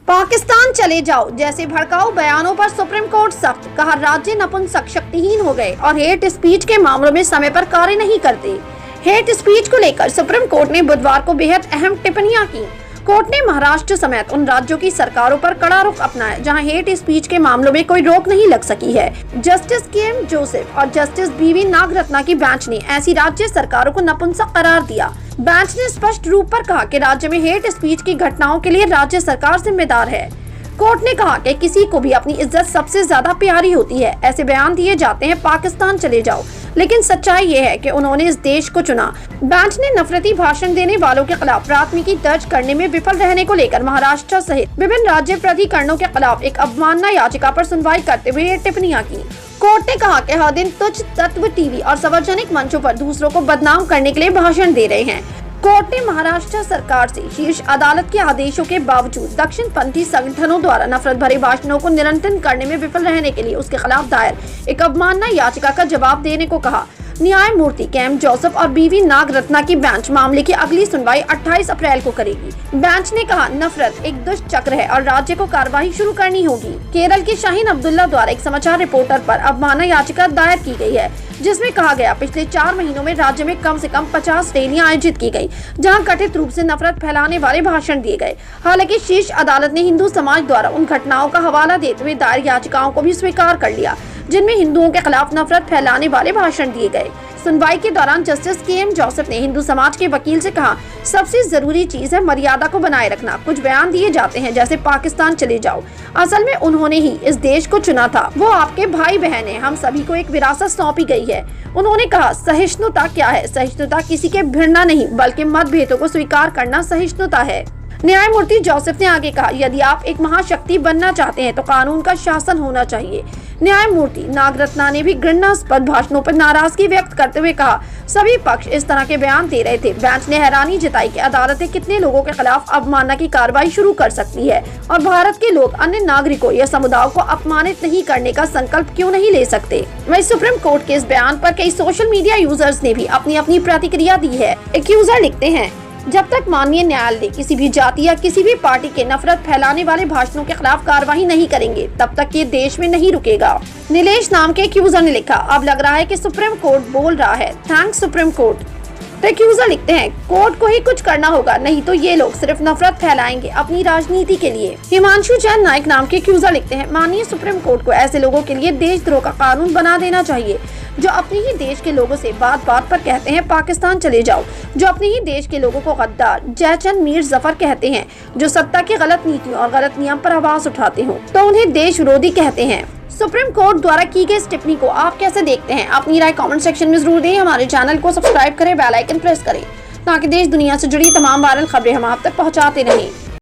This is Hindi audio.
पाकिस्तान चले जाओ जैसे भड़काऊ बयानों पर सुप्रीम कोर्ट सख्त, कहा राज्य नपुंसक शक्तिहीन हो गए और हेट स्पीच के मामलों में समय पर कार्य नहीं करते। हेट स्पीच को लेकर सुप्रीम कोर्ट ने बुधवार को बेहद अहम टिप्पणियां की। कोर्ट ने महाराष्ट्र समेत उन राज्यों की सरकारों पर कड़ा रुख अपनाया जहां हेट स्पीच के मामलों में कोई रोक नहीं लग सकी है। Justice KM. जोसेफ और जस्टिस बी.वी. नागरत्ना की बेंच ने ऐसी राज्य सरकारों को नपुंसक करार दिया। बेंच ने स्पष्ट रूप पर कहा कि राज्य में हेट स्पीच की घटनाओं के लिए राज्य सरकार जिम्मेदार है। कोर्ट ने कहा कि किसी को भी अपनी इज्जत सबसे ज्यादा प्यारी होती है। ऐसे बयान दिए जाते हैं पाकिस्तान चले जाओ, लेकिन सच्चाई ये है कि उन्होंने इस देश को चुना। बेंच ने नफरती भाषण देने वालों के खिलाफ प्राथमिकी दर्ज करने में विफल रहने को लेकर महाराष्ट्र सहित विभिन्न राज्य प्राधिकरणों के खिलाफ एक अवमानना याचिका पर सुनवाई करते हुए ये टिप्पणियां की। कोर्ट ने कहा कि हर दिन तुच्छ तत्व टीवी और सार्वजनिक मंचों पर दूसरों को बदनाम करने के लिए भाषण दे रहे हैं। कोर्ट ने महाराष्ट्र सरकार से शीर्ष अदालत के आदेशों के बावजूद दक्षिणपंथी संगठनों द्वारा नफरत भरे भाषणों को नियंत्रण करने में विफल रहने के लिए उसके खिलाफ दायर एक अवमानना याचिका का जवाब देने को कहा। न्यायमूर्ति के.एम. जोसेफ और बी.वी. नागरत्ना की बेंच मामले की अगली सुनवाई 28 अप्रैल को करेगी। बेंच ने कहा, नफरत एक दुष्ट चक्र है और राज्य को कार्रवाई शुरू करनी होगी। केरल के शाहीन अब्दुल्ला द्वारा एक समाचार रिपोर्टर पर अवमानना याचिका दायर की गई है, जिसमें कहा गया पिछले 4 महीनों में राज्य में कम से कम 50 रैलियां आयोजित की गई, जहां कथित रूप से नफरत फैलाने वाले भाषण दिए गए। हालांकि शीर्ष अदालत ने हिंदू समाज द्वारा उन घटनाओं का हवाला देते हुए दायर याचिकाओं को भी स्वीकार कर लिया, जिनमें हिंदुओं के खिलाफ नफरत फैलाने वाले भाषण दिए गए। सुनवाई के दौरान जस्टिस के.एम. जोसेफ ने हिंदू समाज के वकील से कहा, सबसे जरूरी चीज है मर्यादा को बनाए रखना। कुछ बयान दिए जाते हैं जैसे पाकिस्तान चले जाओ, असल में उन्होंने ही इस देश को चुना था, वो आपके भाई बहन है, हम सभी को एक विरासत सौंपी गई है। उन्होंने कहा, सहिष्णुता क्या है? सहिष्णुता किसी के भिड़ना नहीं बल्कि मतभेदों को स्वीकार करना सहिष्णुता है। न्यायमूर्ति जोसेफ ने आगे कहा, यदि आप एक महाशक्ति बनना चाहते हैं तो कानून का शासन होना चाहिए। न्यायमूर्ति नागरत्ना ने भी घृणास्पद भाषणों पर नाराजगी व्यक्त करते हुए कहा, सभी पक्ष इस तरह के बयान दे रहे थे। बेंच ने हैरानी जताई कि अदालतें कितने लोगों के खिलाफ अवमानना की कार्रवाई शुरू कर सकती है और भारत के लोग अन्य नागरिकों या समुदायों को अपमानित नहीं करने का संकल्प क्यों नहीं ले सकते। वहीं सुप्रीम कोर्ट के इस बयान पर कई सोशल मीडिया यूजर्स ने भी अपनी अपनी प्रतिक्रिया दी है। एक यूजर लिखते हैं, जब तक माननीय न्यायालय किसी भी जाति या किसी भी पार्टी के नफरत फैलाने वाले भाषणों के खिलाफ कार्रवाई नहीं करेंगे, तब तक ये देश में नहीं रुकेगा। नीलेश नाम के एक यूजर ने लिखा, अब लग रहा है कि सुप्रीम कोर्ट बोल रहा है, थैंक्स सुप्रीम कोर्ट। तो एक यूजर लिखते हैं, कोर्ट को ही कुछ करना होगा, नहीं तो ये लोग सिर्फ नफरत फैलाएंगे अपनी राजनीति के लिए। हिमांशु जैन नायक नाम के एक यूजर लिखते हैं, माननीय सुप्रीम कोर्ट को ऐसे लोगों के लिए देशद्रोह का कानून बना देना चाहिए जो अपने ही देश के लोगों से बात बात पर कहते हैं पाकिस्तान चले जाओ, जो अपने ही देश के लोगों को गद्दार, जयचंद मीर जफर कहते हैं, जो सत्ता की गलत नीतियों और गलत नियम पर आवाज उठाते हो तो उन्हें देश विरोधी कहते हैं। सुप्रीम कोर्ट द्वारा की गई इस टिप्पणी को आप कैसे देखते हैं? अपनी राय कमेंट सेक्शन में जरूर दें। हमारे चैनल को सब्सक्राइब करें, बेल आइकन प्रेस करें ताकि देश दुनिया से जुड़ी तमाम वायरल खबरें हम आप तक पहुंचाते रहें।